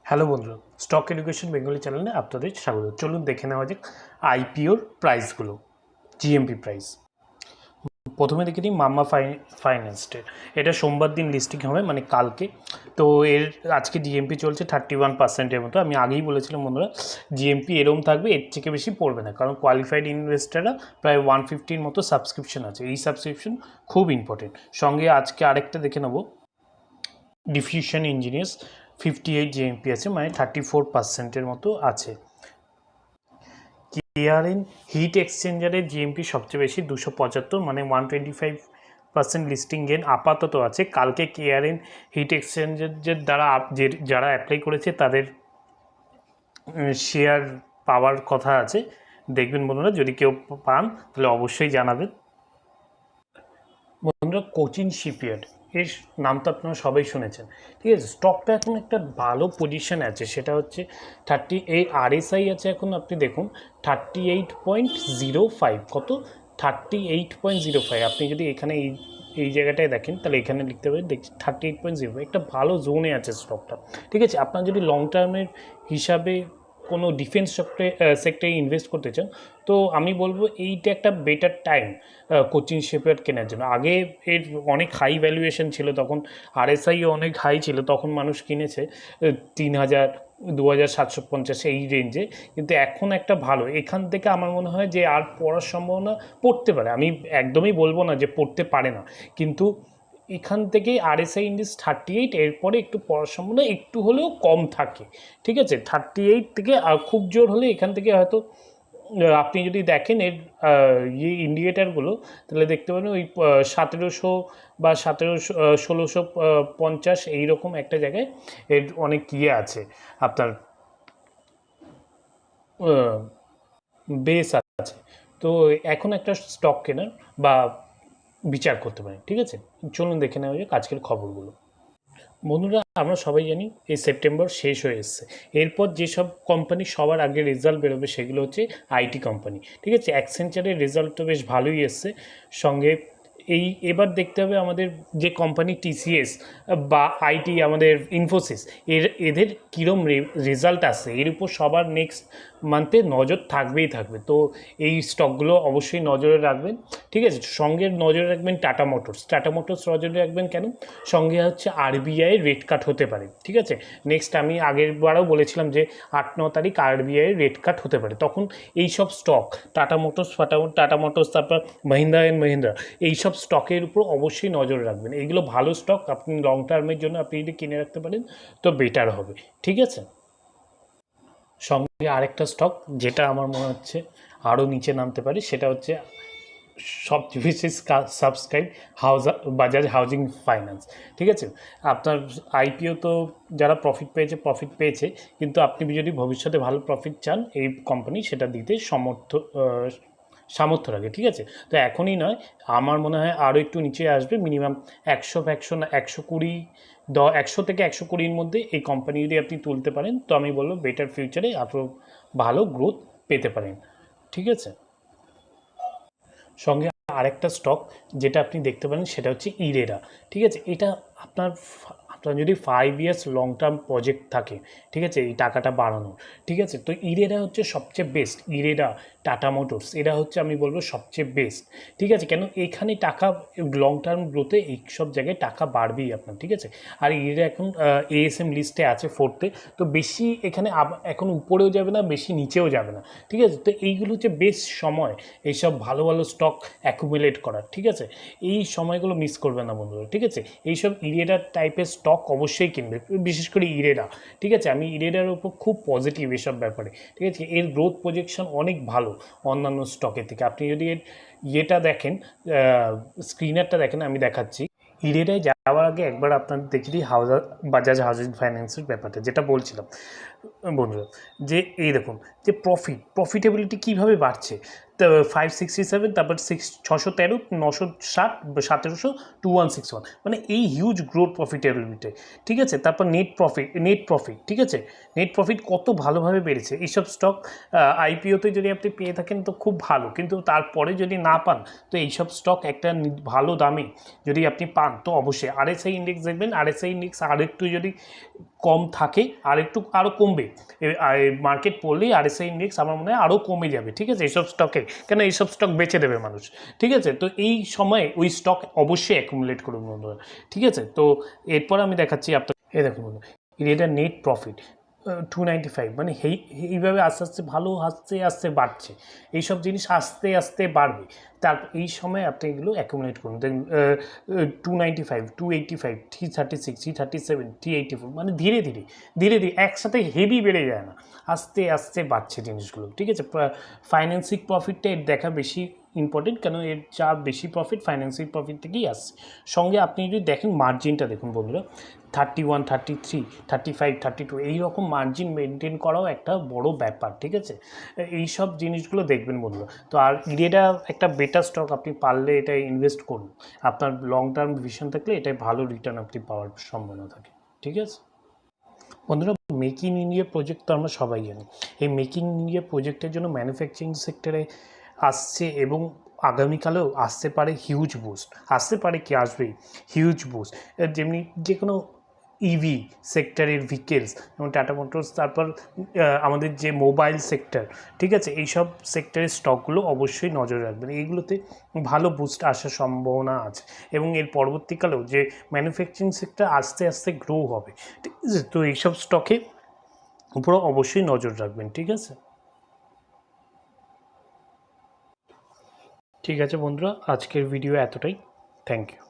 Hello বন্ধুরা, stock education Bengali চ্যানেলে আপনাদের স্বাগত। চলুন দেখে নেওয়া যাক আইপিওর প্রাইসগুলো, জিএমপি প্রাইস। প্রথমে দেখে নিই মাম্মা ফাইন্যান্সের। এটা সোমবার দিন লিস্টিং হবে, মানে কালকে। তো এর আজকে জিএমপি চলছে 31%-এর মতো। আমি আগেই বলেছিলাম বন্ধুরা, জিএমপি এরম থাকবে, এর থেকে বেশি পড়বে না, কারণ কোয়ালিফাইড ইনভেস্টাররা প্রায় 150-র মতো সাবস্ক্রিপশন আছে। এই সাবস্ক্রিপশন খুব ইম্পর্টেন্ট। সঙ্গে আজকে আরেকটা দেখে নেবো, ডিফিউশন ইঞ্জিনিয়ার্স 58 জিএমপি আছে, মানে 34%-এর মতো আছে। কেআরএন হিট এক্সচেঞ্জারের জিএমপি সবচেয়ে বেশি 275, মানে 125% লিস্টিং গেন আপাতত আছে। কালকে কেআরএন হিট এক্সচেঞ্জারের দ্বারা যারা অ্যাপ্লাই করেছে তাদের শেয়ার পাওয়ার কথা আছে। দেখবেন বন্ধুরা, যদি কেউ পান তাহলে অবশ্যই জানাবেন। বন্ধুরা, কোচিন শিপইয়ার্ড, এর নাম তো আপনারা সবাই শুনেছেন, ঠিক আছে। স্টকটা এখন একটা ভালো পজিশানে আছে, সেটা হচ্ছে 38 আরএসআই আছে এখন, আপনি দেখুন 38.05। কত? 38.05। আপনি যদি এখানে এই জায়গাটায় দেখেন, তাহলে এখানে লিখতে পারেন, দেখছি 38.05, একটা ভালো জোনে আছে স্টকটা, ঠিক আছে। আপনার যদি লং টার্মের হিসাবে কোনো ডিফেন্স সেক্টরে ইনভেস্ট করতে চান, তো আমি বলবো এইটা একটা বেটার টাইম কোচিন শিপইয়ার্ড কেনার জন্য। আগে এর অনেক হাই ভ্যালুয়েশন ছিল, তখন আরএসআইও অনেক হাই ছিল, তখন মানুষ কিনেছে 3000, 2750 এই রেঞ্জে। কিন্তু এখন একটা ভালো, এখান থেকে আমার মনে হয় যে আর পড়ার সম্ভাবনা পড়তে পারে। আমি একদমই বলবো না যে পড়তে পারে না, কিন্তু এখান থেকেই আরএসআই ইন্ডেক্স 38, এরপরে একটু পড়ার সম্ভাবনা একটু হলেও কম থাকে, ঠিক আছে। 38 থেকে খুব জোর হলে এখান থেকে হয়তো আপনি যদি দেখেন এর ইন্ডিকেটারগুলো, তাহলে দেখতে পাবেন ওই 1700 বা 1650 এইরকম একটা জায়গায় এর অনেক আছে আপনার বেস আছে। তো এখন একটা স্টক কেনার বা বিচার করতে পারেন, ঠিক আছে। চলুন দেখে নেওয়া যাক আজকের খবরগুলো। বন্ধুরা, আমরা সবাই জানি এই সেপ্টেম্বর শেষ হয়ে এসছে। এরপর যেসব কোম্পানি সবার আগে রেজাল্ট বেরোবে সেগুলো হচ্ছে আইটি কোম্পানি, ঠিক আছে। অ্যাকসেঞ্চারের রেজাল্টটা বেশ ভালোই এসছে। সঙ্গে এবার দেখতে হবে আমাদের যে কোম্পানি টিসিএস বা আইটি, আমাদের ইনফোসিস, এদের কীরম রেজাল্ট আসছে, এর উপর সবার নেক্সট মান্থে নজর থাকবেই থাকবে। তো এই স্টকগুলো অবশ্যই নজরে রাখবেন, ঠিক আছে। সঙ্গে নজরে রাখবেন টাটা মোটরস নজরে রাখবেন। কেন? সঙ্গে হচ্ছে আরবিআইয়ের রেট কাট হতে পারে, ঠিক আছে। নেক্সট আমি আগের বারও বলেছিলাম যে 8-9 তারিখ আরবিআইয়ের রেট কাট হতে পারে, তখন এই সব স্টক টাটা মোটরস, তারপর মহিন্দ্রা অ্যান্ড মহিন্দ্রা, এইসব স্টকের উপর অবশ্যই নজর রাখবেন। এইগুলো ভালো স্টক, আপনি লং টার্মের জন্য আপনি যদি কিনে রাখতে পারেন তো বেটার হবে, ঠিক আছে। সঙ্গে আরেকটা স্টক যেটা আমার মনে হচ্ছে আরও নিচে নামতে পারে, সেটা হচ্ছে সবচেয়ে বেশি সাবস্ক্রাইব বাজাজ হাউজিং ফাইন্যান্স, ঠিক আছে। আপনার আইপিও তো যারা প্রফিট পেয়েছে, কিন্তু আপনি যদি ভবিষ্যতে ভালো প্রফিট চান, এই কোম্পানি সেটা দিতে সামর্থ্য রাখে, ঠিক আছে। তো এখনই নয়, আমার মনে হয় আরও একটু নিচে আসবে, মিনিমাম 100 থেকে 120-র মধ্যে এই কোম্পানি যদি আপনি তুলতে পারেন, তো আমি বলবো বেটার ফিউচারে আরও ভালো গ্রোথ পেতে পারেন, ঠিক আছে। সঙ্গে আরেকটা স্টক যেটা আপনি দেখতে পারেন, সেটা হচ্ছে ইরেরা, ঠিক আছে। এটা আপনার যদি 5 ইয়ার্স লং টার্ম প্রজেক্ট থাকে, ঠিক আছে, এই টাকাটা বাড়ানোর, ঠিক আছে, তো ইরেরা হচ্ছে সবচেয়ে বেস্ট। ইরেরা, টাটা মোটরস, এরা হচ্ছে আমি বলবো সবচেয়ে বেস্ট, ঠিক আছে। কেন? এখানে টাকা লং টার্ম গ্রোথে এইসব জায়গায় টাকা বাড়বেই আপনার, ঠিক আছে। আর ইরেরা এখন এএসএম লিস্টে আছে 4th-এ, তো বেশি এখানে এখন উপরেও যাবে না, বেশি নিচেও যাবে না, ঠিক আছে। তো এইগুলো হচ্ছে বেস্ট সময় এইসব ভালো ভালো স্টক অ্যাকুমুলেট করার, ঠিক আছে। এই সময়গুলো মিস করবে না বন্ধুরা, ঠিক আছে। এইসব ইরেডা টাইপের স্টক অবশ্যই কিনবে, বিশেষ করে ইরেডা, ঠিক আছে। আমি ইরেডার উপর খুব পজিটিভ এসব ব্যাপারে, ঠিক আছে। এর গ্রোথ প্রজেকশন অনেক ভালো অন্যান্য স্টকের থেকে। আপনি যদি এর দেখেন, স্ক্রিনারটা দেখেন, আমি দেখাচ্ছি। ইরেডায় যাওয়ার আগে একবার আপনাদের দেখে দিই বাজাজ হাউজিং ফাইন্যান্সের ব্যাপারটা, যেটা বলছিলাম বন্ধুরা, যে এই দেখুন যে প্রফিটেবিলিটি কীভাবে বাড়ছে। তো 567, তারপর 613, 960, 1700, 2161, মানে এই হিউজ গ্রোথ প্রফিটেবিলিটি, ঠিক আছে। তারপর নেট প্রফিট, ঠিক আছে। নেট প্রফিট কত ভালোভাবে বেড়েছে। এইসব স্টক আইপিওতে যদি আপনি পেয়ে থাকেন তো খুব ভালো, কিন্তু তারপরে যদি না পান, তো এইসব স্টক একটা ভালো দামে যদি আপনি পান, তো অবশ্যই RSI ইন্ডেক্স দেখবেন, RSI ইন্ডেক্স আরেকটু যদি কম থাকে আরও কমবে, মার্কেট পড়লেই RSI ইন্ডেক্স আমার মনে হয় আরও কমে যাবে, ঠিক আছে, এইসব স্টকে, কেন এইসব স্টক বেচে দেবে মানুষ, ঠিক আছে। তো এই সময় ওই স্টক অবশ্যই অ্যাকুমুলেট করুন বন্ধুরা, ঠিক আছে। তো এরপর আমি দেখাচ্ছি আপনার, এই দেখুন বন্ধুরা, এটা নেট প্রফিট 295, মানে এইভাবে আস্তে আস্তে ভালো আস্তে আস্তে বাড়ছে, এইসব জিনিস আস্তে আস্তে বাড়বে। তারপর এই সময় আপনি এগুলো অ্যাকুমুলেট করুন, দেখুন 295, 285, 336, 337, 384, মানে ধীরে ধীরে ধীরে ধীরে একসাথে হেভি বেড়ে যায় না, আস্তে আস্তে বাড়ছে জিনিসগুলো, ঠিক আছে। ফাইন্যান্সিং প্রফিটটা এর দেখা বেশি ইম্পর্টেন্ট, কেন এর যা বেশি প্রফিট ফাইন্যান্সিং প্রফিট থেকেই আসছে। সঙ্গে আপনি যদি দেখেন মার্জিনটা দেখুন বন্ধুরা, 31, 33, 35, 32 এইরকম মার্জিন মেনটেন করাও একটা বড় ব্যাপার, ঠিক আছে। এই সব জিনিসগুলো দেখবেন বন্ধুরা। তো আর এটা একটা বেটার স্টক, আপনি পারলে এটা ইনভেস্ট করুন, আপনার লং টার্ম ভিশন থাকলে এটাই ভালো রিটার্ন আপনি পাওয়ার সম্ভাবনা থাকে, ঠিক আছে বন্ধুরা। মেক ইন ইন্ডিয়া প্রজেক্ট তো আমরা সবাই জানি, এই মেক ইন ইন্ডিয়া প্রজেক্টের জন্য ম্যানুফ্যাকচারিং সেক্টরে আসছে এবং আগামীকালেও আসতে পারে হিউজ বুস্ট, আসতে পারে কি আসবেই হিউজ বুস্ট, যেমনি যে কোনো ইভি সেক্টরের ভেহিকেলস যেমন টাটা মোটরস, তারপর আমাদের যে মোবাইল সেক্টর, ঠিক আছে, এইসব সেক্টরের স্টকগুলো অবশ্যই নজর রাখবেন, এইগুলোতে ভালো বুস্ট আসার সম্ভাবনা আছে এবং এর পরবর্তীকালেও যে ম্যানুফ্যাকচারিং সেক্টর আস্তে আস্তে গ্রো হবে, ঠিক আছে। তো এইসব স্টকে উপরে অবশ্যই নজর রাখবেন, ঠিক আছে। ঠিক আছে বন্ধুরা, আজকের ভিডিও এতটাই, থ্যাংক ইউ।